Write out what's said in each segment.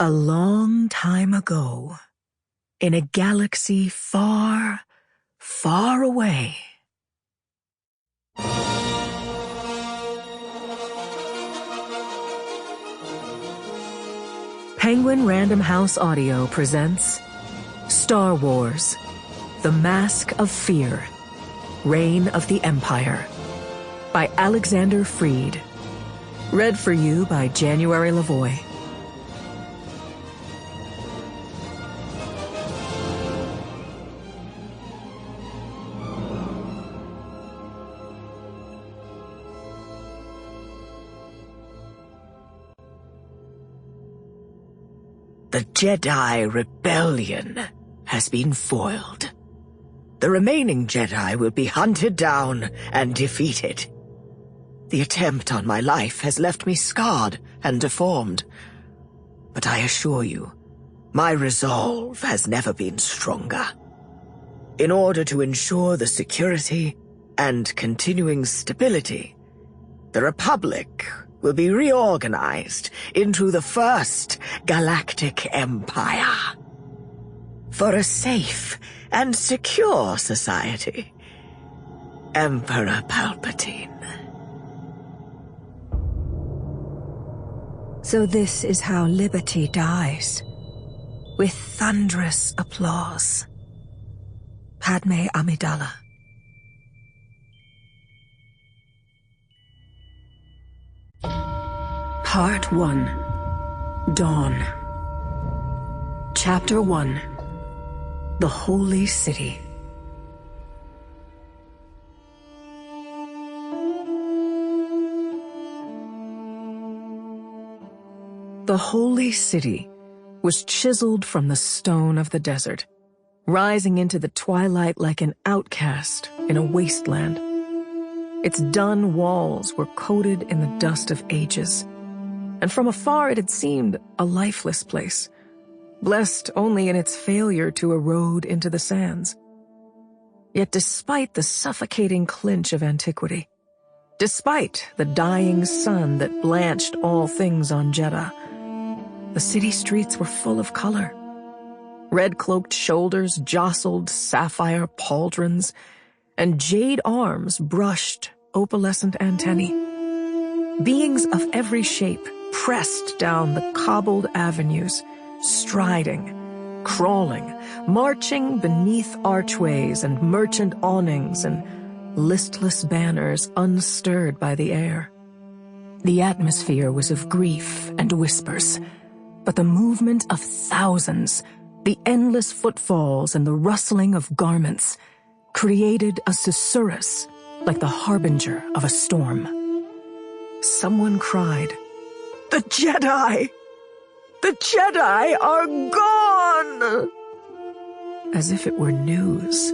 A long time ago, in a galaxy far, far away, Penguin Random House Audio presents Star Wars: The Mask of Fear, Reign of the Empire by Alexander Freed. Read for you by January Lavoie. The Jedi Rebellion has been foiled. The remaining Jedi will be hunted down and defeated. The attempt on my life has left me scarred and deformed. But I assure you, my resolve has never been stronger. In order to ensure the security and continuing stability, the Republic will be reorganized into the first Galactic Empire. For a safe and secure society, Emperor Palpatine. So this is how liberty dies, with thunderous applause. Padme Amidala. Part 1. Dawn. Chapter 1. The Holy City. The Holy City was chiseled from the stone of the desert, rising into the twilight like an outcast in a wasteland. Its dun walls were coated in the dust of ages, and from afar it had seemed a lifeless place, blessed only in its failure to erode into the sands. Yet despite the suffocating clinch of antiquity, despite the dying sun that blanched all things on Jeddah, the city streets were full of color. Red-cloaked shoulders jostled sapphire pauldrons, and jade arms brushed opalescent antennae. Beings of every shape pressed down the cobbled avenues, striding, crawling, marching beneath archways and merchant awnings and listless banners unstirred by the air. The atmosphere was of grief and whispers, but the movement of thousands, the endless footfalls and the rustling of garments, created a susurrus like the harbinger of a storm. Someone cried, "The Jedi! The Jedi are gone!" As if it were news.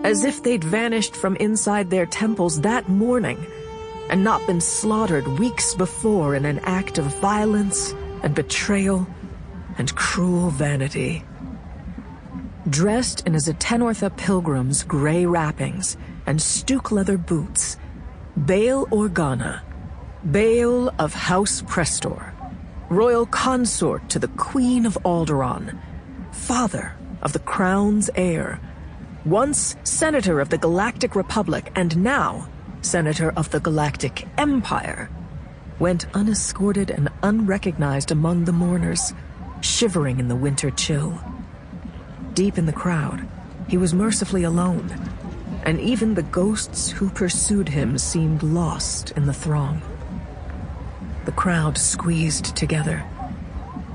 As if they'd vanished from inside their temples that morning and not been slaughtered weeks before in an act of violence and betrayal and cruel vanity. Dressed in a Zetenortha pilgrim's gray wrappings and stook leather boots, Bail Organa, Bail of House Prestor, royal consort to the Queen of Alderaan, father of the crown's heir, once senator of the Galactic Republic and now senator of the Galactic Empire, went unescorted and unrecognized among the mourners, shivering in the winter chill. Deep in the crowd, he was mercifully alone, and even the ghosts who pursued him seemed lost in the throng. The crowd squeezed together.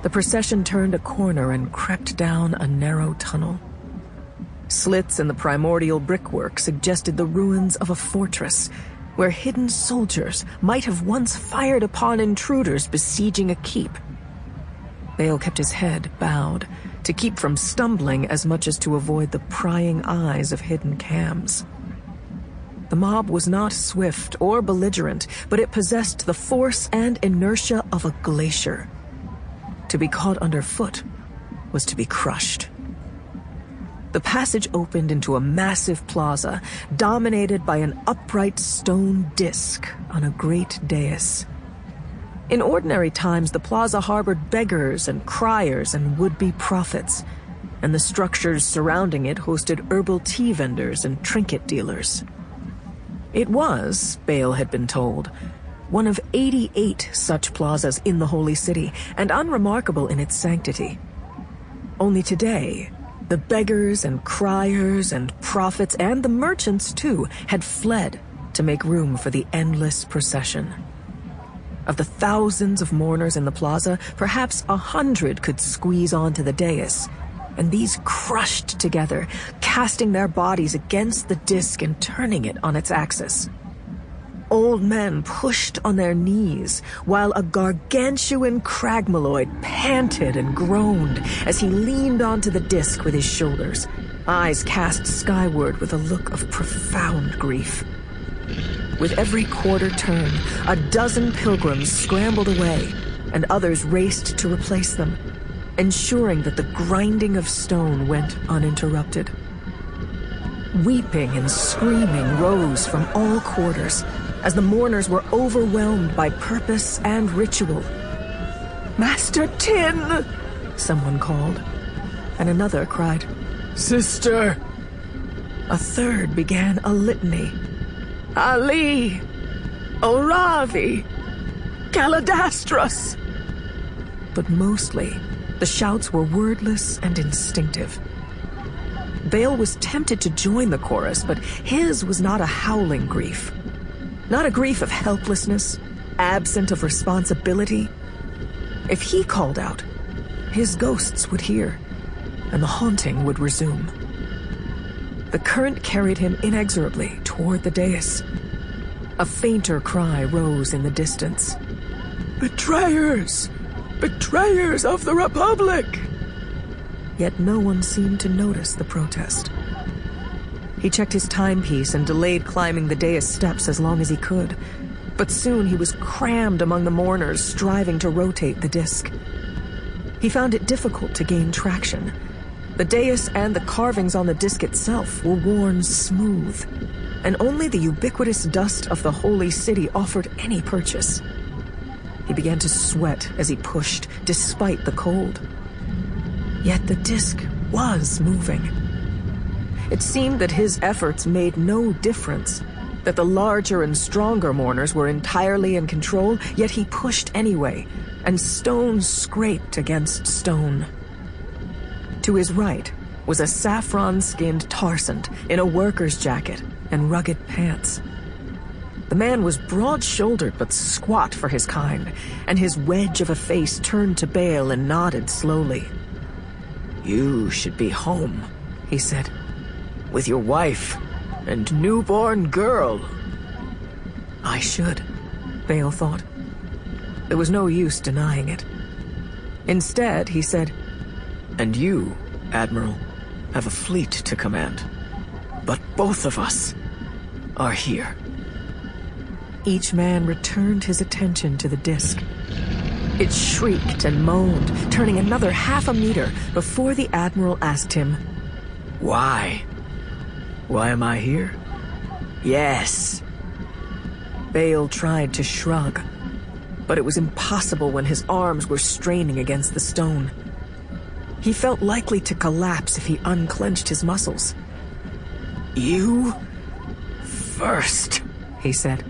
The procession turned a corner and crept down a narrow tunnel. Slits in the primordial brickwork suggested the ruins of a fortress where hidden soldiers might have once fired upon intruders besieging a keep. Bail kept his head bowed to keep from stumbling as much as to avoid the prying eyes of hidden cams. The mob was not swift or belligerent, but it possessed the force and inertia of a glacier. To be caught underfoot was to be crushed. The passage opened into a massive plaza, dominated by an upright stone disc on a great dais. In ordinary times, the plaza harbored beggars and criers and would-be prophets, and the structures surrounding it hosted herbal tea vendors and trinket dealers. It was, Bale had been told, one of 88 such plazas in the Holy City, and unremarkable in its sanctity. Only today, the beggars and criers and prophets, and the merchants too, had fled to make room for the endless procession. Of the thousands of mourners in the plaza, perhaps 100 could squeeze onto the dais, and these crushed together, casting their bodies against the disc and turning it on its axis. Old men pushed on their knees, while a gargantuan cragmaloid panted and groaned as he leaned onto the disc with his shoulders, eyes cast skyward with a look of profound grief. With every quarter turn, a dozen pilgrims scrambled away, and others raced to replace them, ensuring that the grinding of stone went uninterrupted. Weeping and screaming rose from all quarters as the mourners were overwhelmed by purpose and ritual. "Master Tin!" someone called, and another cried, "Sister!" A third began a litany. "Ali! Oravi! Caladastros!" But mostly, the shouts were wordless and instinctive. Bale was tempted to join the chorus, but his was not a howling grief. Not a grief of helplessness, absent of responsibility. If he called out, his ghosts would hear, and the haunting would resume. The current carried him inexorably toward the dais. A fainter cry rose in the distance. "Betrayers! Betrayers of the Republic!" Yet no one seemed to notice the protest. He checked his timepiece and delayed climbing the dais steps as long as he could, but soon he was crammed among the mourners striving to rotate the disc. He found it difficult to gain traction. The dais and the carvings on the disc itself were worn smooth, and only the ubiquitous dust of the Holy City offered any purchase. He began to sweat as he pushed, despite the cold. Yet the disc was moving. It seemed that his efforts made no difference, that the larger and stronger mourners were entirely in control, yet he pushed anyway, and stone scraped against stone. To his right was a saffron-skinned Tarsant in a worker's jacket and rugged pants. The man was broad-shouldered but squat for his kind, and his wedge of a face turned to Bale and nodded slowly. "You should be home," he said, "with your wife and newborn girl." I should, Bale thought. There was no use denying it. Instead, he said, "And you, Admiral, have a fleet to command. But both of us are here." Each man returned his attention to the disc. It shrieked and moaned, turning another half a meter before the Admiral asked him, "Why? Why am I here?" "Yes." Bale tried to shrug, but it was impossible when his arms were straining against the stone. He felt likely to collapse if he unclenched his muscles. "You first," he said.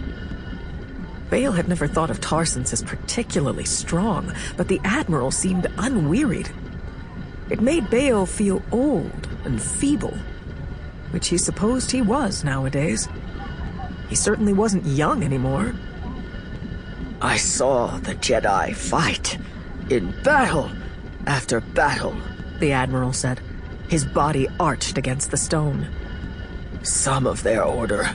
Bale had never thought of Tarsans as particularly strong, but the Admiral seemed unwearied. It made Bale feel old and feeble, which he supposed he was nowadays. He certainly wasn't young anymore. "I saw the Jedi fight in battle after battle," the Admiral said, his body arched against the stone. "Some of their order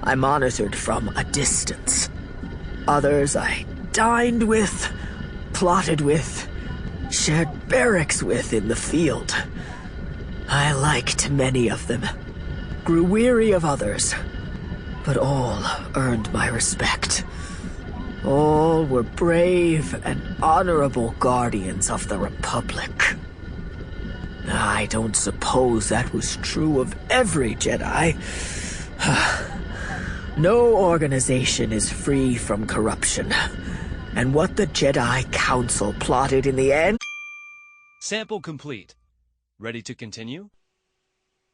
I monitored from a distance. Others I dined with, plotted with, shared barracks with in the field. I liked many of them, grew weary of others, but all earned my respect. All were brave and honorable guardians of the Republic. I don't suppose that was true of every Jedi. No organization is free from corruption, And what the Jedi Council plotted in the end? Sample complete. Ready to continue?